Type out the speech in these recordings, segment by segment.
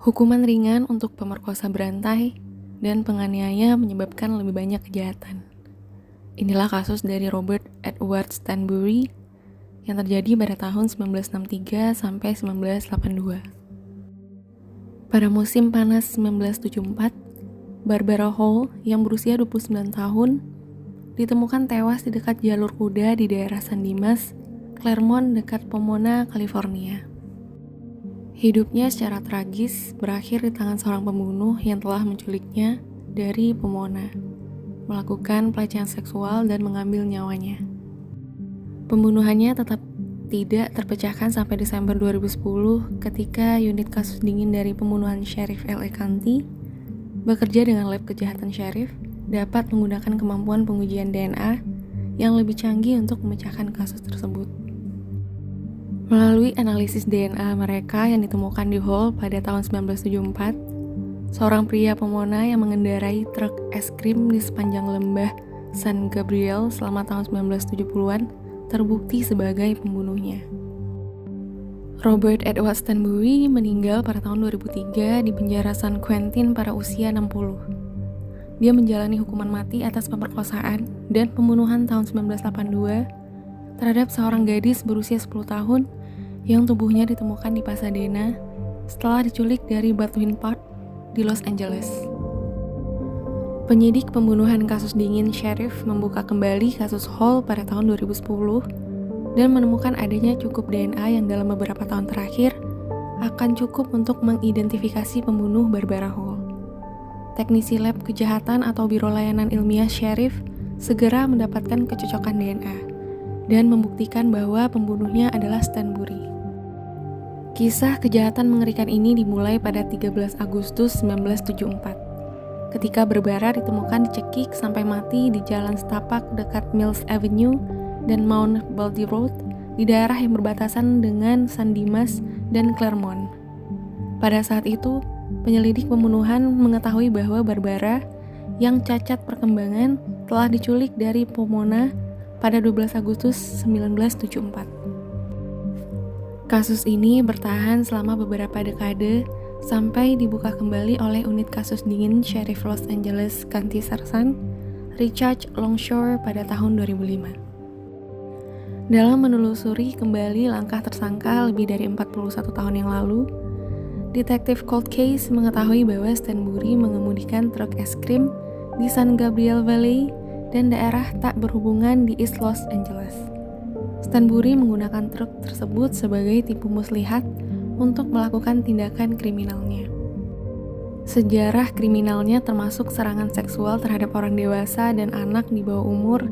Hukuman ringan untuk pemerkosa berantai dan penganiaya menyebabkan lebih banyak kejahatan. Inilah kasus dari Robert Edward Stanbury yang terjadi pada tahun 1963 sampai 1982. Pada musim panas 1974, Barbara Hall yang berusia 29 tahun ditemukan tewas di dekat jalur kuda di daerah San Dimas, Claremont dekat Pomona, California. Hidupnya secara tragis berakhir di tangan seorang pembunuh yang telah menculiknya dari Pomona, melakukan pelecehan seksual dan mengambil nyawanya. Pembunuhannya tetap tidak terpecahkan sampai Desember 2010 ketika unit kasus dingin dari pembunuhan Sheriff LA County bekerja dengan lab kejahatan sheriff dapat menggunakan kemampuan pengujian DNA yang lebih canggih untuk memecahkan kasus tersebut. Melalui analisis DNA mereka yang ditemukan di Hall pada tahun 1974, seorang pria Pomona yang mengendarai truk es krim di sepanjang lembah San Gabriel selama tahun 1970-an terbukti sebagai pembunuhnya. Robert Edward Stanbury meninggal pada tahun 2003 di penjara San Quentin pada usia 60. Dia menjalani hukuman mati atas pemerkosaan dan pembunuhan tahun 1982 terhadap seorang gadis berusia 10 tahun yang tubuhnya ditemukan di Pasadena setelah diculik dari Baldwin Park di Los Angeles. Penyidik pembunuhan kasus dingin Sheriff membuka kembali kasus Hall pada tahun 2010 dan menemukan adanya cukup DNA yang dalam beberapa tahun terakhir akan cukup untuk mengidentifikasi pembunuh Barbara Hall. Teknisi lab kejahatan atau Biro Layanan Ilmiah Sheriff segera mendapatkan kecocokan DNA dan membuktikan bahwa pembunuhnya adalah Stanbury. Kisah kejahatan mengerikan ini dimulai pada 13 Agustus 1974, ketika Barbara ditemukan dicekik sampai mati di jalan setapak dekat Mills Avenue dan Mount Baldy Road di daerah yang berbatasan dengan San Dimas dan Claremont. Pada saat itu, penyelidik pembunuhan mengetahui bahwa Barbara yang cacat perkembangan telah diculik dari Pomona pada 12 Agustus 1974. Kasus ini bertahan selama beberapa dekade sampai dibuka kembali oleh unit kasus dingin Sheriff Los Angeles County Sersan Richard Longshore pada tahun 2005. Dalam menelusuri kembali langkah tersangka lebih dari 41 tahun yang lalu, detektif cold case mengetahui bahwa Stanbury mengemudikan truk es krim di San Gabriel Valley dan daerah tak berhubungan di East Los Angeles. Stanbury menggunakan truk tersebut sebagai tipu muslihat untuk melakukan tindakan kriminalnya. Sejarah kriminalnya termasuk serangan seksual terhadap orang dewasa dan anak di bawah umur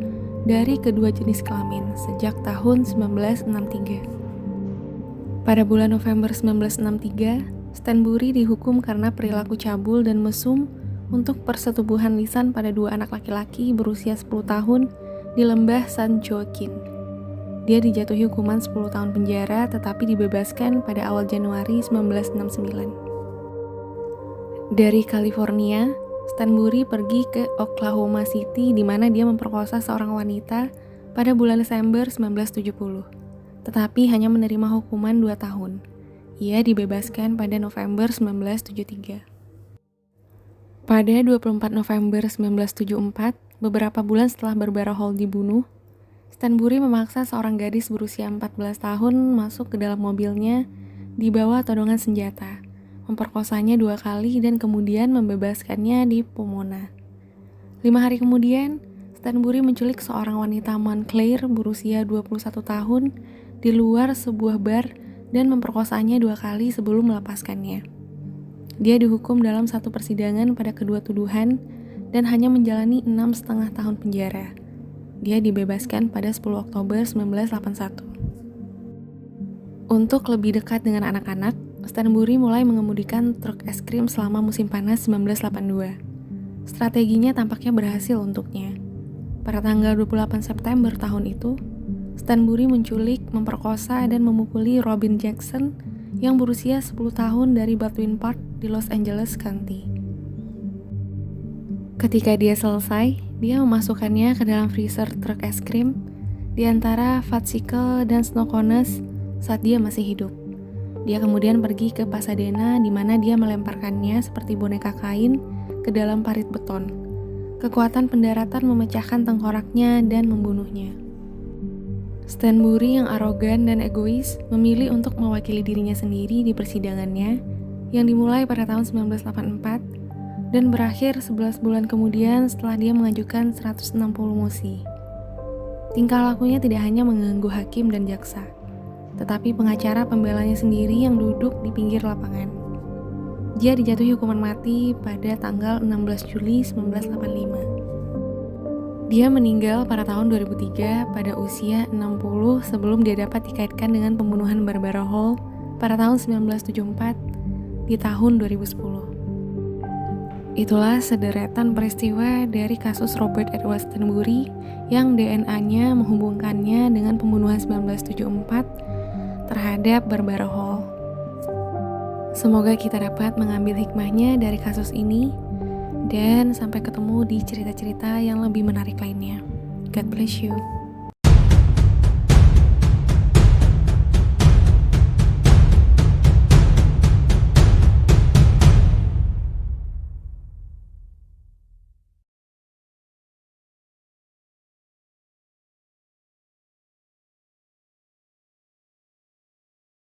dari kedua jenis kelamin sejak tahun 1963. Pada bulan November 1963, Stanbury dihukum karena perilaku cabul dan mesum untuk persetubuhan lisan pada dua anak laki-laki berusia 10 tahun di lembah San Joaquin. Dia dijatuhi hukuman 10 tahun penjara tetapi dibebaskan pada awal Januari 1969. Dari California, Stanbury pergi ke Oklahoma City di mana dia memperkosa seorang wanita pada bulan Desember 1970, tetapi hanya menerima hukuman 2 tahun. Ia dibebaskan pada November 1973. Pada 24 November 1974, beberapa bulan setelah Barbara Hall dibunuh, Stanbury memaksa seorang gadis berusia 14 tahun masuk ke dalam mobilnya di bawah todongan senjata, memperkosanya 2 kali dan kemudian membebaskannya di Pomona. 5 hari kemudian, Stanbury menculik seorang wanita Montclair berusia 21 tahun di luar sebuah bar dan memperkosanya 2 kali sebelum melepaskannya. Dia dihukum dalam satu persidangan pada kedua tuduhan dan hanya menjalani 6,5 tahun penjara. Dia dibebaskan pada 10 Oktober 1981. Untuk lebih dekat dengan anak-anak, Stanbury mulai mengemudikan truk es krim selama musim panas 1982. Strateginya tampaknya berhasil untuknya. Pada tanggal 28 September tahun itu, Stanbury menculik, memperkosa, dan memukuli Robin Jackson yang berusia 10 tahun dari Baldwin Park di Los Angeles County. Ketika dia selesai, dia memasukkannya ke dalam freezer truk es krim di antara Fudgsicle dan Snow Cones saat dia masih hidup. Dia kemudian pergi ke Pasadena di mana dia melemparkannya seperti boneka kain ke dalam parit beton. Kekuatan pendaratan memecahkan tengkoraknya dan membunuhnya. Stanbury yang arogan dan egois memilih untuk mewakili dirinya sendiri di persidangannya yang dimulai pada tahun 1984 dan berakhir 11 bulan kemudian setelah dia mengajukan 160 mosi. Tingkah lakunya tidak hanya mengganggu hakim dan jaksa, tetapi pengacara pembelanya sendiri yang duduk di pinggir lapangan. Dia dijatuhi hukuman mati pada tanggal 16 Juli 1985. Dia meninggal pada tahun 2003 pada usia 60 sebelum dia dapat dikaitkan dengan pembunuhan Barbara Hall pada tahun 1974 di tahun 2010. Itulah sederetan peristiwa dari kasus Robert Edward Stanbury yang DNA-nya menghubungkannya dengan pembunuhan 1974 terhadap Barbara Hall. Semoga kita dapat mengambil hikmahnya dari kasus ini dan sampai ketemu di cerita-cerita yang lebih menarik lainnya. God bless you.